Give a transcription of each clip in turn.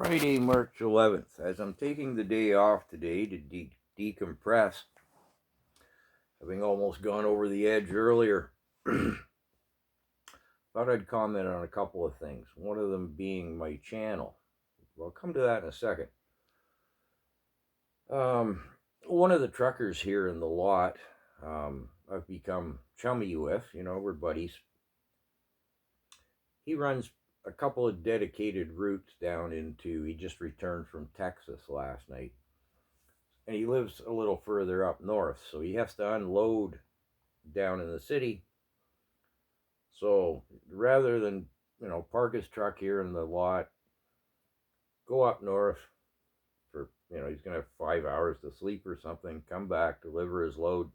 Friday, March 11th. As I'm taking the day off today to decompress, having almost gone over the edge earlier, thought I'd comment on a couple of things. One of them being my channel. I'll come to that in a second. One of the truckers here in the lot, I've become chummy with, we're buddies. He runs a couple of dedicated routes down into, he just returned from Texas last night. And he lives a little further up north, so he has to unload down in the city. So rather than, park his truck here in the lot, go up north for, he's going to have 5 hours to sleep or something, come back, deliver his load.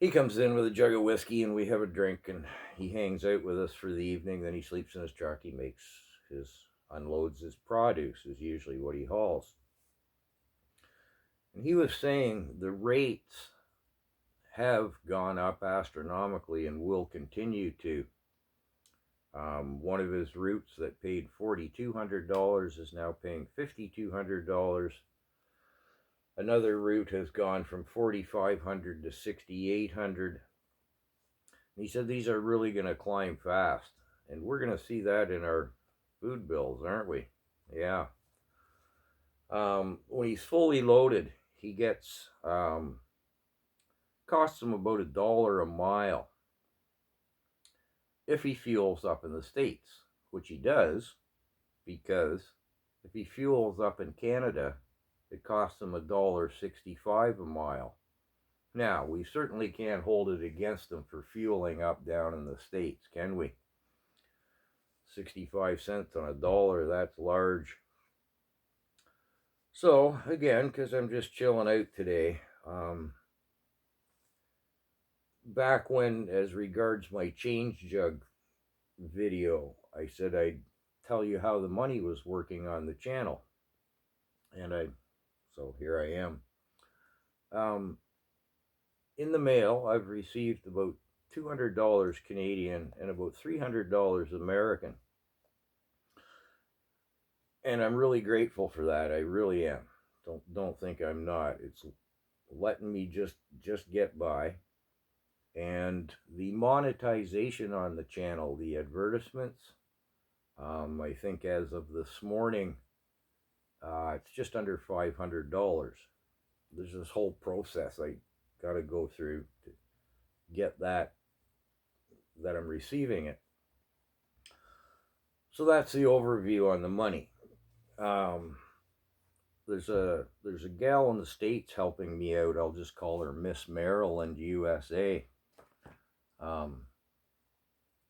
He comes in with a jug of whiskey and we have a drink and he hangs out with us for the evening. Then he sleeps in his truck. He unloads his produce is usually what he hauls. And he was saying the rates have gone up astronomically and will continue to. One of his routes that paid $4,200 is now paying $5,200. Another route has gone from $4,500 to $6,800. He said these are really going to climb fast, and we're going to see that in our food bills, aren't we? Yeah. When he's fully loaded, he gets costs him about $1 a mile if he fuels up in the States, which he does, because if he fuels up in Canada, it costs him $1.65 a mile. Now, we certainly can't hold it against him for fueling up down in the States, can we? 65 cents on $1, that's large. So, again, because I'm just chilling out today, back when, as regards my change jug video, I said I'd tell you how the money was working on the channel. And so here I am. In the mail, I've received about $200 Canadian and about $300 American. And I'm really grateful for that. I really am. Don't think I'm not. It's letting me just get by. And the monetization on the channel, the advertisements, I think as of this morning, it's just under $500. There's this whole process I got to go through to get that I'm receiving it. So that's the overview on the money. There's a gal in the States helping me out. I'll just call her Miss Maryland, USA.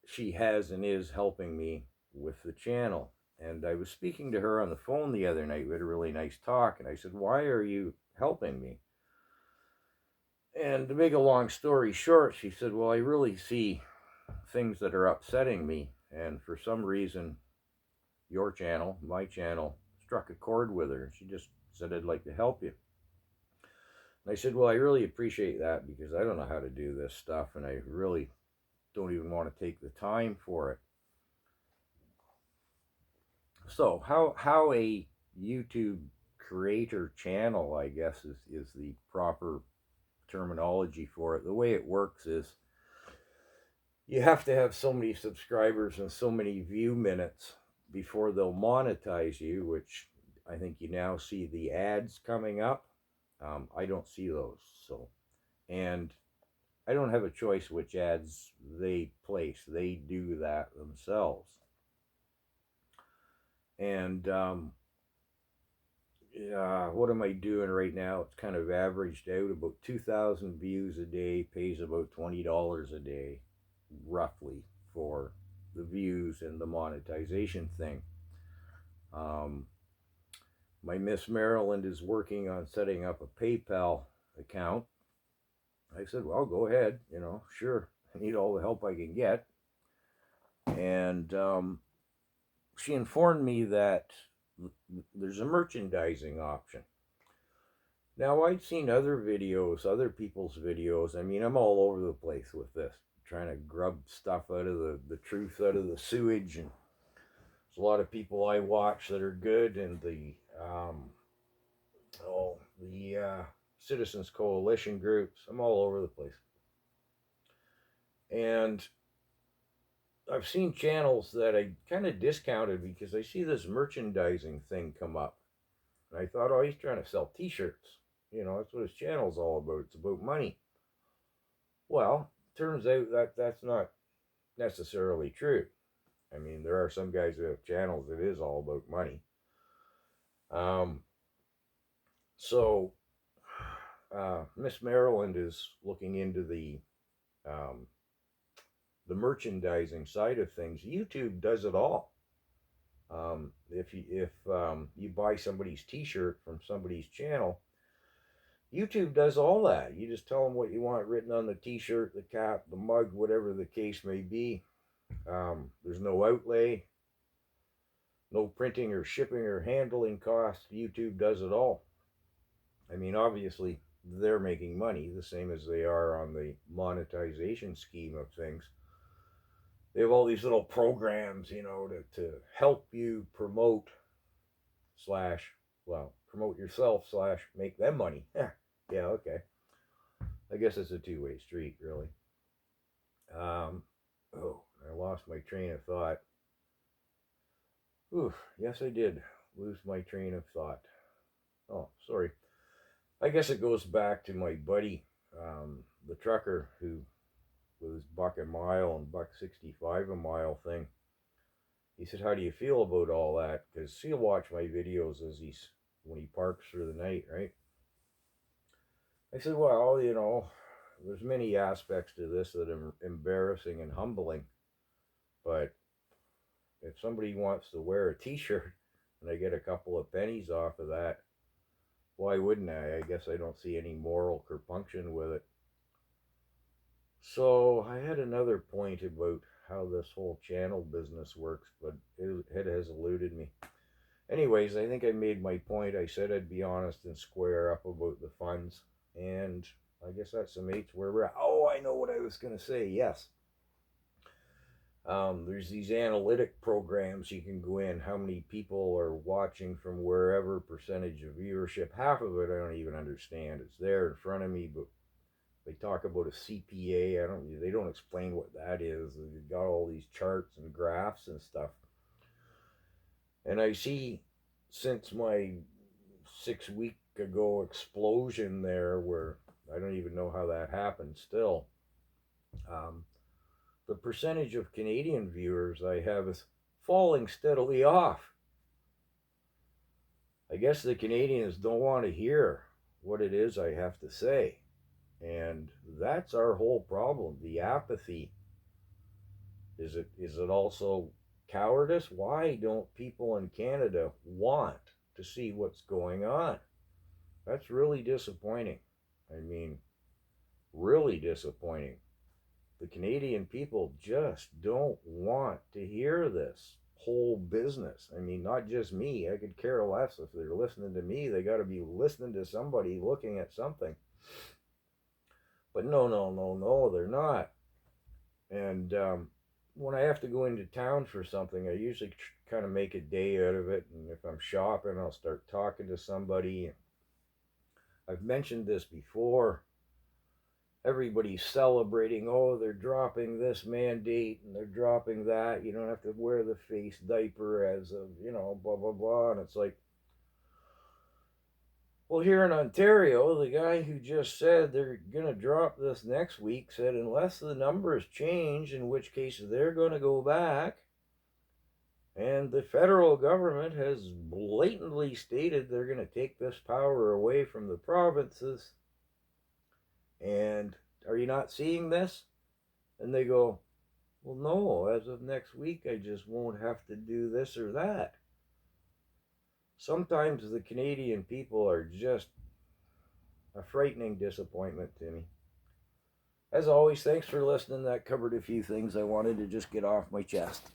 She has and is helping me with the channel. And I was speaking to her on the phone the other night. We had a really nice talk. And I said, why are you helping me? And to make a long story short, she said, well, I really see things that are upsetting me. And for some reason, your channel, my channel, struck a chord with her. She just said, I'd like to help you. And I said, well, I really appreciate that because I don't know how to do this stuff. And I really don't even want to take the time for it. So how a YouTube creator channel, I guess, is the proper terminology for it. The way it works is you have to have so many subscribers and so many view minutes before they'll monetize you, which I think you now see the ads coming up. I don't see those. And I don't have a choice which ads they place. They do that themselves. And what am I doing right now? It's kind of averaged out about 2,000 views a day, pays about $20 a day, roughly, for the views and the monetization thing. My Miss Maryland is working on setting up a PayPal account. I said, well, go ahead, sure. I need all the help I can get. And she informed me that there's a merchandising option. Now, I'd seen other people's videos. I mean, I'm all over the place with this, trying to grub stuff out of the truth out of the sewage. And There's a lot of people I watch that are good, and the Citizens Coalition groups. I'm all over the place. And I've seen channels that I kind of discounted because I see this merchandising thing come up. And I thought, oh, he's trying to sell t-shirts. You know, that's what his channel's all about. It's about money. Well, turns out that that's not necessarily true. I mean, there are some guys who have channels that is all about money. Um, so Miss Maryland is looking into um, the merchandising side of things. YouTube does it all. If you buy somebody's T-shirt from somebody's channel, YouTube does all that. You just tell them what you want written on the T-shirt, the cap, the mug, whatever the case may be. There's no outlay, no printing or shipping or handling costs. YouTube does it all. I mean, obviously, they're making money the same as they are on the monetization scheme of things. They have all these little programs, you know, to help you promote promote yourself / make them money. Yeah, okay. I guess it's a two-way street, really. I lost my train of thought. Yes, I did lose my train of thought. Oh, sorry. I guess it goes back to my buddy, the trucker who was buck a mile and $1.65 a mile thing. He said, "How do you feel about all that?" Because he'll watch my videos when he parks for the night, right? I said, "Well, you know, there's many aspects to this that are embarrassing and humbling, but if somebody wants to wear a T-shirt and I get a couple of pennies off of that, why wouldn't I? I guess I don't see any moral compunction with it." So I had another point about how this whole channel business works, but it has eluded me. Anyways, I think I made my point. I said I'd be honest and square up about the funds, and I guess that summates where we're at. Oh, I know what I was going to say. Yes. There's these analytic programs you can go in, how many people are watching from wherever, percentage of viewership. Half of it I don't even understand. It's there in front of me, but they talk about a CPA. They don't explain what that is. They've got all these charts and graphs and stuff. And I see, since my 6 week ago explosion there, where I don't even know how that happened still, the percentage of Canadian viewers I have is falling steadily off. I guess the Canadians don't want to hear what it is I have to say. And that's our whole problem, the apathy. Is it also cowardice? Why don't people in Canada want to see what's going on? That's really disappointing. I mean, really disappointing. The Canadian people just don't want to hear this whole business. I mean, not just me. I could care less if they're listening to me. They got to be listening to somebody, looking at something. But no, they're not. And when I have to go into town for something, I usually kind of make a day out of it. And if I'm shopping, I'll start talking to somebody. I've mentioned this before. Everybody's celebrating, oh, they're dropping this mandate and they're dropping that. You don't have to wear the face diaper as of, blah, blah, blah. And it's like, well, here in Ontario, the guy who just said they're going to drop this next week said unless the numbers change, in which case they're going to go back. And the federal government has blatantly stated they're going to take this power away from the provinces. And are you not seeing this? And they go, well, no, as of next week, I just won't have to do this or that. Sometimes the Canadian people are just a frightening disappointment to me. As always, thanks for listening. That covered a few things I wanted to just get off my chest.